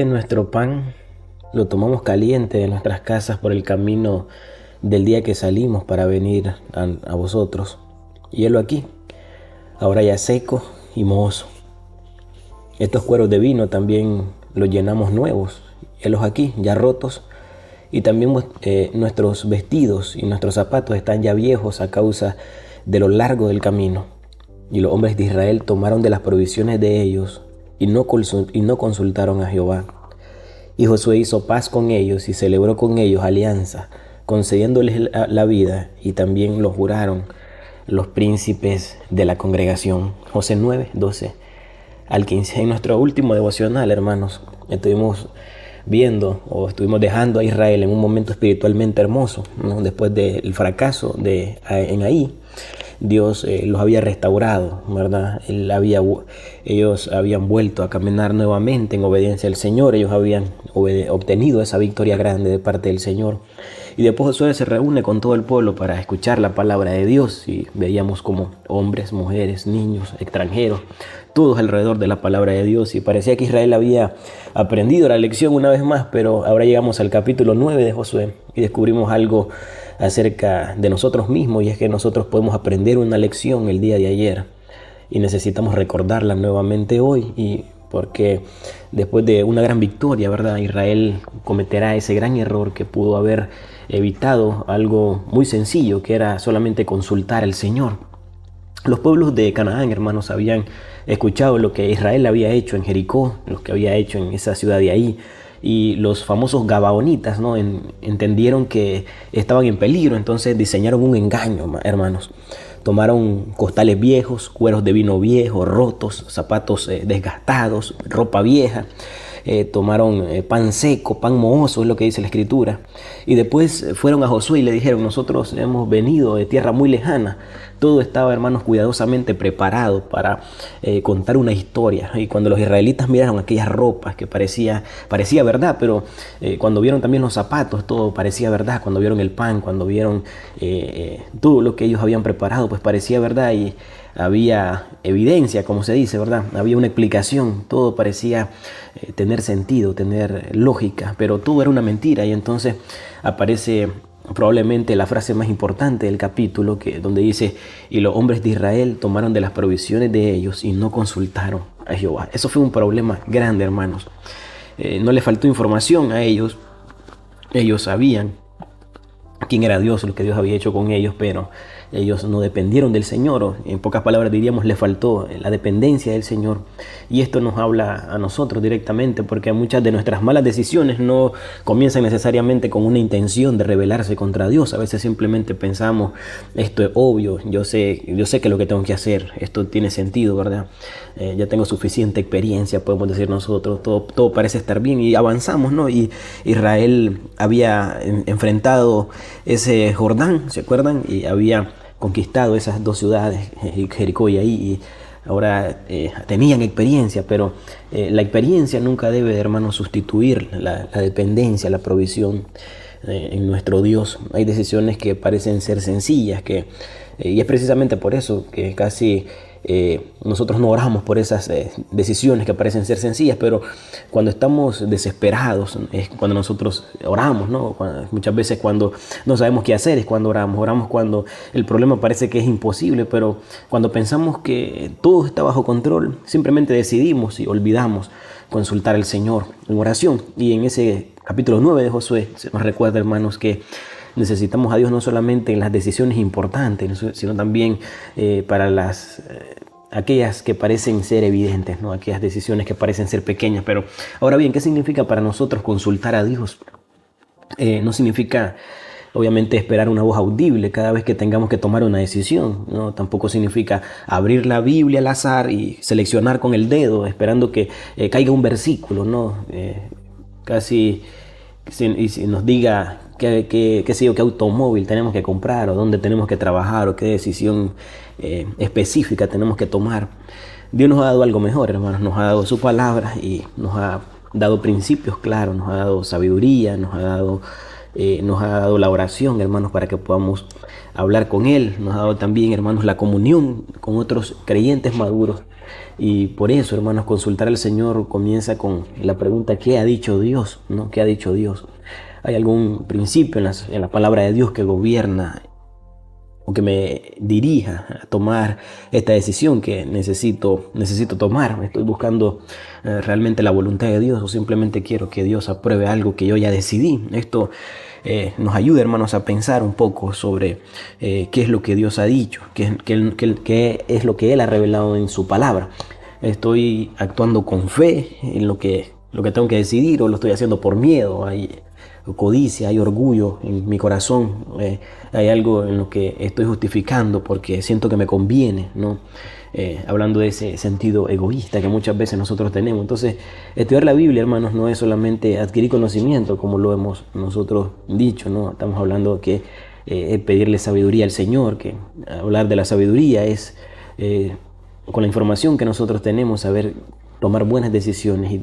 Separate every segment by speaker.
Speaker 1: Nuestro pan lo tomamos caliente de nuestras casas por el camino del día que salimos para venir a vosotros. Y helo aquí, ahora ya seco y mohoso. Estos cueros de vino también los llenamos nuevos, helos aquí, ya rotos. Y también nuestros vestidos y nuestros zapatos están ya viejos a causa de lo largo del camino. Y los hombres de Israel tomaron de las provisiones de ellos y no consultaron a Jehová. Y Josué hizo paz con ellos y celebró con ellos alianza, concediéndoles la vida, y también lo juraron los príncipes de la congregación. Josué 9:12 al 15. En nuestro último devocional, hermanos, estuvimos dejando a Israel en un momento espiritualmente hermoso, ¿no? Después del fracaso en Ahí, Dios los había restaurado, ¿verdad? Ellos habían vuelto a caminar nuevamente en obediencia al Señor. Ellos habían obtenido esa victoria grande de parte del Señor. Y después Josué se reúne con todo el pueblo para escuchar la palabra de Dios, y veíamos como hombres, mujeres, niños, extranjeros, todos alrededor de la palabra de Dios, y parecía que Israel había aprendido la lección una vez más. Pero ahora llegamos al capítulo 9 de Josué y descubrimos algo acerca de nosotros mismos, y es que nosotros podemos aprender una lección el día de ayer y necesitamos recordarla nuevamente hoy. Y porque después de una gran victoria, ¿verdad?, Israel cometerá ese gran error que pudo haber evitado algo muy sencillo, que era solamente consultar al Señor. Los pueblos de Canaán, hermanos, habían escuchado lo que Israel había hecho en Jericó, lo que había hecho en esa ciudad de ahí, y los famosos gabaonitas, ¿no?, entendieron que estaban en peligro. Entonces diseñaron un engaño, hermanos. Tomaron costales viejos, cueros de vino viejos, rotos, zapatos desgastados, ropa vieja. Tomaron pan seco, pan mohoso, es lo que dice la escritura. Y después fueron a Josué y le dijeron: nosotros hemos venido de tierra muy lejana. Todo estaba, hermanos, cuidadosamente preparado para contar una historia. Y cuando los israelitas miraron aquellas ropas, que parecía verdad, pero cuando vieron también los zapatos, todo parecía verdad. Cuando vieron el pan, cuando vieron todo lo que ellos habían preparado, pues parecía verdad. Y había evidencia, como se dice, ¿verdad? Había una explicación, todo parecía tener sentido, tener lógica, pero todo era una mentira. Y entonces aparece probablemente la frase más importante del capítulo, donde dice: y los hombres de Israel tomaron de las provisiones de ellos y no consultaron a Jehová. Eso fue un problema grande, hermanos. No le faltó información a ellos. Ellos sabían quién era Dios, lo que Dios había hecho con ellos, pero ellos no dependieron del Señor, o en pocas palabras diríamos, le faltó la dependencia del Señor. Y esto nos habla a nosotros directamente, porque muchas de nuestras malas decisiones no comienzan necesariamente con una intención de rebelarse contra Dios. A veces simplemente pensamos: esto es obvio, yo sé que es lo que tengo que hacer, esto tiene sentido, ¿verdad? Ya tengo suficiente experiencia, podemos decir nosotros, todo parece estar bien, y avanzamos, ¿no? Y Israel había enfrentado ese Jordán, ¿se acuerdan? Y había conquistado esas dos ciudades, Jericó y Ahí, y ahora tenían experiencia. Pero la experiencia nunca debe, hermanos, sustituir la dependencia, la provisión en nuestro Dios. Hay decisiones que parecen ser sencillas, y es precisamente por eso que casi nosotros no oramos por esas decisiones que parecen ser sencillas. Pero cuando estamos desesperados es cuando nosotros oramos, ¿no? Muchas veces cuando no sabemos qué hacer es cuando oramos cuando el problema parece que es imposible. Pero cuando pensamos que todo está bajo control, simplemente decidimos y olvidamos consultar al Señor en oración. Y en ese capítulo 9 de Josué se nos recuerda, hermanos, que necesitamos a Dios no solamente en las decisiones importantes, sino también para aquellas que parecen ser evidentes, ¿no? Aquellas decisiones que parecen ser pequeñas. Pero ahora bien, ¿qué significa para nosotros consultar a Dios? No significa, obviamente, esperar una voz audible cada vez que tengamos que tomar una decisión, ¿no? Tampoco significa abrir la Biblia al azar y seleccionar con el dedo esperando que caiga un versículo, ¿no? Casi si nos diga qué automóvil tenemos que comprar, o dónde tenemos que trabajar, o qué decisión específica tenemos que tomar. Dios nos ha dado algo mejor, hermanos. Nos ha dado su palabra y nos ha dado principios claros, nos ha dado sabiduría, nos ha dado la oración, hermanos, para que podamos hablar con Él. Nos ha dado también, hermanos, la comunión con otros creyentes maduros Y por eso, hermanos, consultar al Señor comienza con la pregunta: ¿qué ha dicho Dios? ¿No? ¿Qué ha dicho Dios? ¿Hay algún principio en la palabra de Dios que gobierna o que me dirija a tomar esta decisión que necesito tomar? ¿Estoy buscando realmente la voluntad de Dios o simplemente quiero que Dios apruebe algo que yo ya decidí? Esto nos ayuda, hermanos, a pensar un poco sobre qué es lo que Dios ha dicho, qué es lo que Él ha revelado en su palabra. ¿Estoy actuando con fe en lo que tengo que decidir, o lo estoy haciendo por miedo? Hay codicia, hay orgullo en mi corazón, hay algo en lo que estoy justificando porque siento que me conviene, ¿no? Hablando de ese sentido egoísta que muchas veces nosotros tenemos. Entonces, estudiar la Biblia, hermanos, no es solamente adquirir conocimiento, como lo hemos nosotros dicho, ¿no? Estamos hablando que pedirle sabiduría al Señor, que hablar de la sabiduría es con la información que nosotros tenemos, saber tomar buenas decisiones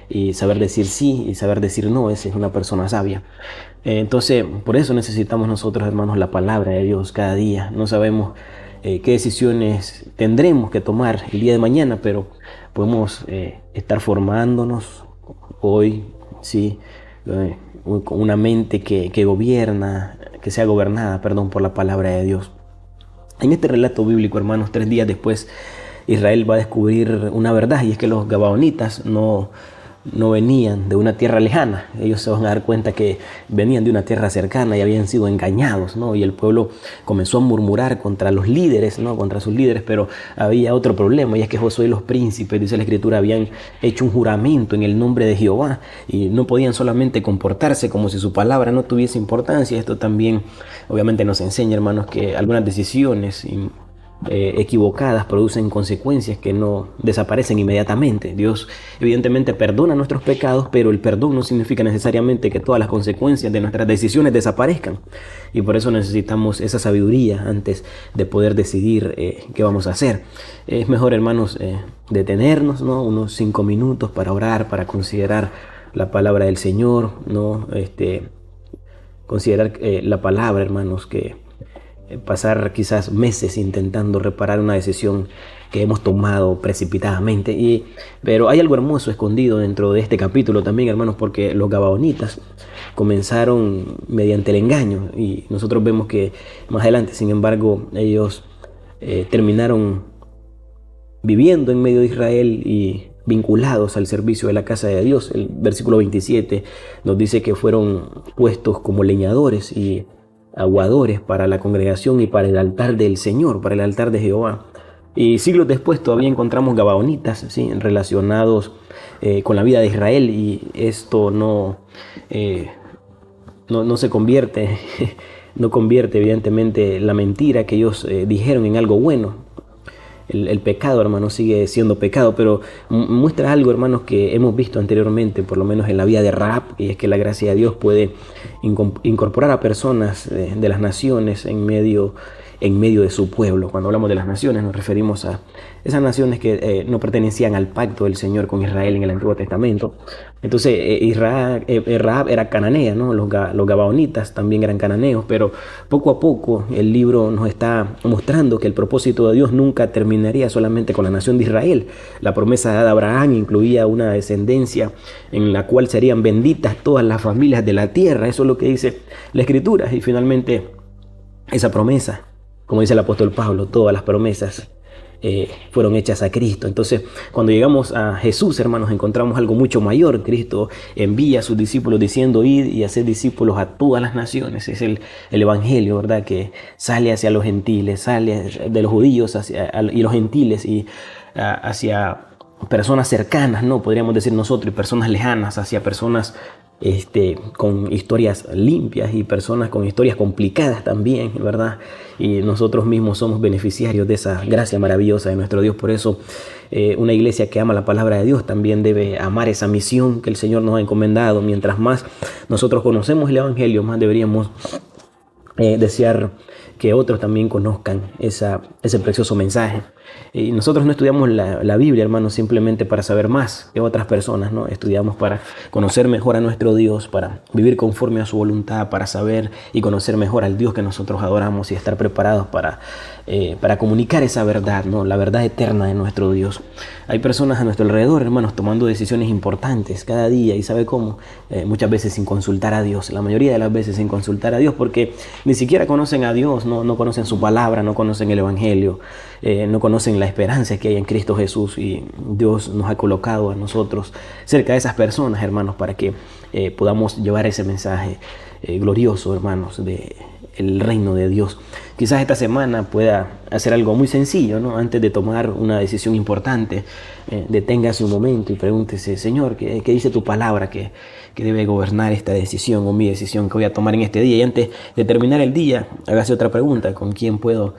Speaker 1: y saber decir sí y saber decir no. Esa es una persona sabia. Entonces, por eso necesitamos nosotros, hermanos, la palabra de Dios cada día. No sabemos qué decisiones tendremos que tomar el día de mañana, pero podemos estar formándonos hoy, sí, con una mente que gobierna, que sea gobernada, por la palabra de Dios. En este relato bíblico, hermanos, 3 días después, Israel va a descubrir una verdad, y es que los gabaonitas no venían de una tierra lejana. Ellos se van a dar cuenta que venían de una tierra cercana y habían sido engañados, ¿no? Y el pueblo comenzó a murmurar contra los líderes, ¿no? Contra sus líderes, pero había otro problema, y es que Josué y los príncipes, dice la Escritura, habían hecho un juramento en el nombre de Jehová y no podían solamente comportarse como si su palabra no tuviese importancia. Esto también obviamente nos enseña, hermanos, que algunas decisiones equivocadas producen consecuencias que no desaparecen inmediatamente. Dios evidentemente perdona nuestros pecados, pero el perdón no significa necesariamente que todas las consecuencias de nuestras decisiones desaparezcan, y por eso necesitamos esa sabiduría antes de poder decidir qué vamos a hacer. Es mejor, hermanos, detenernos, ¿no? Unos 5 minutos para orar, para considerar la palabra del Señor, ¿no? Considerar la palabra, hermanos, que pasar quizás meses intentando reparar una decisión que hemos tomado precipitadamente. Pero hay algo hermoso escondido dentro de este capítulo también, hermanos, porque los gabaonitas comenzaron mediante el engaño, y nosotros vemos que más adelante, sin embargo, ellos terminaron viviendo en medio de Israel y vinculados al servicio de la casa de Dios. El versículo 27 nos dice que fueron puestos como leñadores y aguadores para la congregación y para el altar del Señor, para el altar de Jehová. Y siglos después todavía encontramos gabaonitas, ¿sí?, relacionados con la vida de Israel, y esto no se convierte, no convierte evidentemente la mentira que ellos dijeron en algo bueno. El pecado, hermanos, sigue siendo pecado, pero muestra algo, hermanos, que hemos visto anteriormente, por lo menos en la vida de Rahab, y es que la gracia de Dios puede incorporar a personas de las naciones en medio de su pueblo. Cuando hablamos de las naciones nos referimos a esas naciones que no pertenecían al pacto del Señor con Israel en el Antiguo Testamento. Entonces Rahab era cananea, ¿no? Los gabaonitas también eran cananeos, pero poco a poco el libro nos está mostrando que el propósito de Dios nunca terminaría solamente con la nación de Israel. La promesa dada a Abraham incluía una descendencia en la cual serían benditas todas las familias de la tierra. Eso es lo que dice la Escritura. Y finalmente esa promesa, como dice el apóstol Pablo, todas las promesas fueron hechas a Cristo. Entonces, cuando llegamos a Jesús, hermanos, encontramos algo mucho mayor. Cristo envía a sus discípulos diciendo: id y haced discípulos a todas las naciones. Es el evangelio, ¿verdad?, que sale hacia los gentiles, sale de los judíos y los gentiles, y hacia personas cercanas, ¿no?, podríamos decir nosotros, y personas lejanas, hacia personas con historias limpias y personas con historias complicadas también, ¿verdad? Y nosotros mismos somos beneficiarios de esa gracia maravillosa de nuestro Dios. Por eso una iglesia que ama la palabra de Dios también debe amar esa misión que el Señor nos ha encomendado. Mientras más nosotros conocemos el evangelio, más deberíamos desear que otros también conozcan ese precioso mensaje. Y nosotros no estudiamos la Biblia, hermanos, simplemente para saber más que otras personas, ¿no? Estudiamos para conocer mejor a nuestro Dios, para vivir conforme a su voluntad, para saber y conocer mejor al Dios que nosotros adoramos y estar preparados para comunicar esa verdad, ¿no? La verdad eterna de nuestro Dios. Hay personas a nuestro alrededor, hermanos, tomando decisiones importantes cada día, y ¿sabe cómo? Muchas veces sin consultar a Dios, la mayoría de las veces sin consultar a Dios, porque ni siquiera conocen a Dios, no conocen su palabra, no conocen el Evangelio, no conocen la esperanza que hay en Cristo Jesús, y Dios nos ha colocado a nosotros cerca de esas personas, hermanos, para que podamos llevar ese mensaje glorioso, hermanos, de el reino de Dios. Quizás esta semana pueda hacer algo muy sencillo, ¿no? Antes de tomar una decisión importante, deténgase un momento y pregúntese: Señor, ¿qué dice tu palabra que debe gobernar esta decisión o mi decisión que voy a tomar en este día? Y antes de terminar el día, hágase otra pregunta: ¿con quién puedo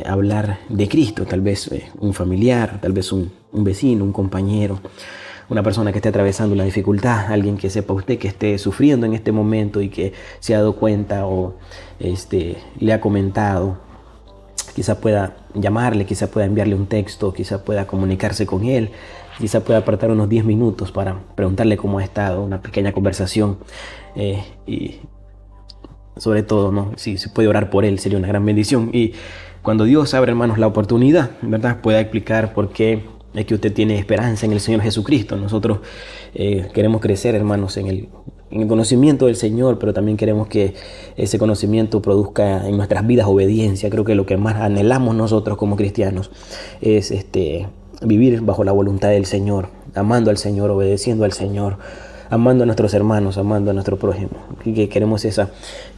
Speaker 1: hablar de Cristo? Tal vez un familiar, tal vez un vecino, un compañero, una persona que esté atravesando una dificultad, alguien que sepa usted que esté sufriendo en este momento y que se ha dado cuenta o le ha comentado. Quizá pueda llamarle, quizá pueda enviarle un texto, quizá pueda comunicarse con él, quizá pueda apartar unos 10 minutos para preguntarle cómo ha estado, una pequeña conversación, y sobre todo, ¿no? Si se puede orar por él, sería una gran bendición. Y cuando Dios abre, hermanos, la oportunidad, ¿verdad?, pueda explicar por qué es que usted tiene esperanza en el Señor Jesucristo. Nosotros queremos crecer, hermanos, en el conocimiento del Señor, pero también queremos que ese conocimiento produzca en nuestras vidas obediencia. Creo que lo que más anhelamos nosotros como cristianos es vivir bajo la voluntad del Señor, amando al Señor, obedeciendo al Señor, amando a nuestros hermanos, amando a nuestro prójimo. Y que queremos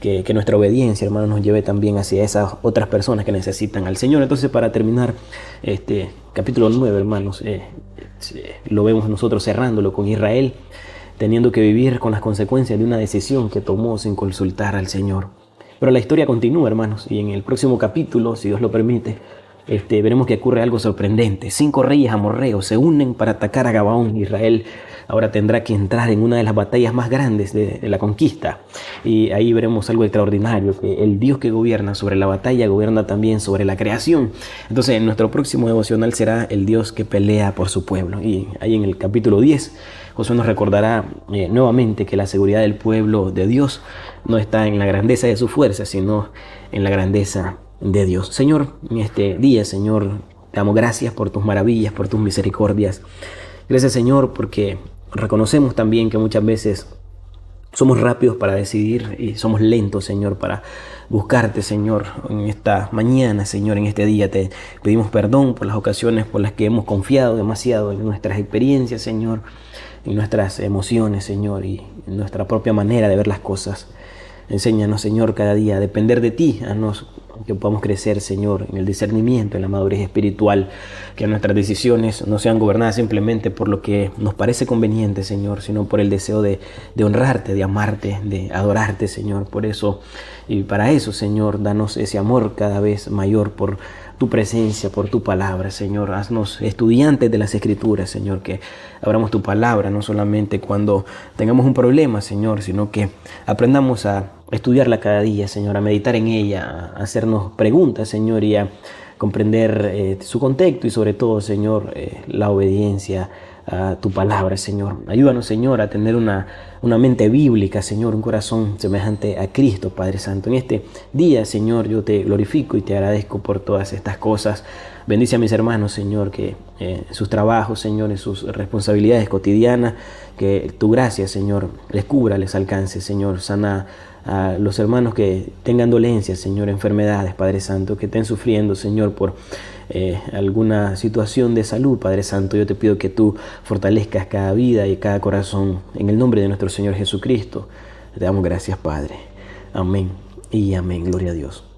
Speaker 1: que nuestra obediencia, hermanos, nos lleve también hacia esas otras personas que necesitan al Señor. Entonces, para terminar capítulo 9, hermanos, lo vemos nosotros cerrándolo con Israel teniendo que vivir con las consecuencias de una decisión que tomó sin consultar al Señor. Pero la historia continúa, hermanos, y en el próximo capítulo, si Dios lo permite, veremos que ocurre algo sorprendente. 5 reyes amorreos se unen para atacar a Gabaón. Israel ahora tendrá que entrar en una de las batallas más grandes de la conquista. Y ahí veremos algo extraordinario, que el Dios que gobierna sobre la batalla gobierna también sobre la creación. Entonces, en nuestro próximo devocional será el Dios que pelea por su pueblo. Y ahí en el capítulo 10, Josué nos recordará nuevamente que la seguridad del pueblo de Dios no está en la grandeza de su fuerza, sino en la grandeza de Dios. Señor, en este día, Señor, te damos gracias por tus maravillas, por tus misericordias. Gracias, Señor, porque reconocemos también que muchas veces somos rápidos para decidir y somos lentos, Señor, para buscarte, Señor. En esta mañana, Señor, en este día te pedimos perdón por las ocasiones por las que hemos confiado demasiado en nuestras experiencias, Señor, en nuestras emociones, Señor, y en nuestra propia manera de ver las cosas. Enséñanos, Señor, cada día a depender de ti, que podamos crecer, Señor, en el discernimiento, en la madurez espiritual, que nuestras decisiones no sean gobernadas simplemente por lo que nos parece conveniente, Señor, sino por el deseo de honrarte, de amarte, de adorarte, Señor. Por eso y para eso, Señor, danos ese amor cada vez mayor por tu presencia, por tu palabra, Señor. Haznos estudiantes de las Escrituras, Señor, que abramos tu palabra no solamente cuando tengamos un problema, Señor, sino que aprendamos a estudiarla cada día, Señor, a meditar en ella, a hacernos preguntas, Señor, y a comprender su contexto y sobre todo, Señor, la obediencia a tu palabra, Señor. Ayúdanos, Señor, a tener una mente bíblica, Señor, un corazón semejante a Cristo, Padre Santo. En este día, Señor, yo te glorifico y te agradezco por todas estas cosas. Bendice a mis hermanos, Señor, que sus trabajos, Señor, y sus responsabilidades cotidianas, que tu gracia, Señor, les cubra, les alcance, Señor. Sana a los hermanos que tengan dolencias, Señor, enfermedades, Padre Santo, que estén sufriendo, Señor, por alguna situación de salud, Padre Santo. Yo te pido que tú fortalezcas cada vida y cada corazón en el nombre de nuestro Señor Jesucristo. Te damos gracias, Padre. Amén y amén. Gloria a Dios.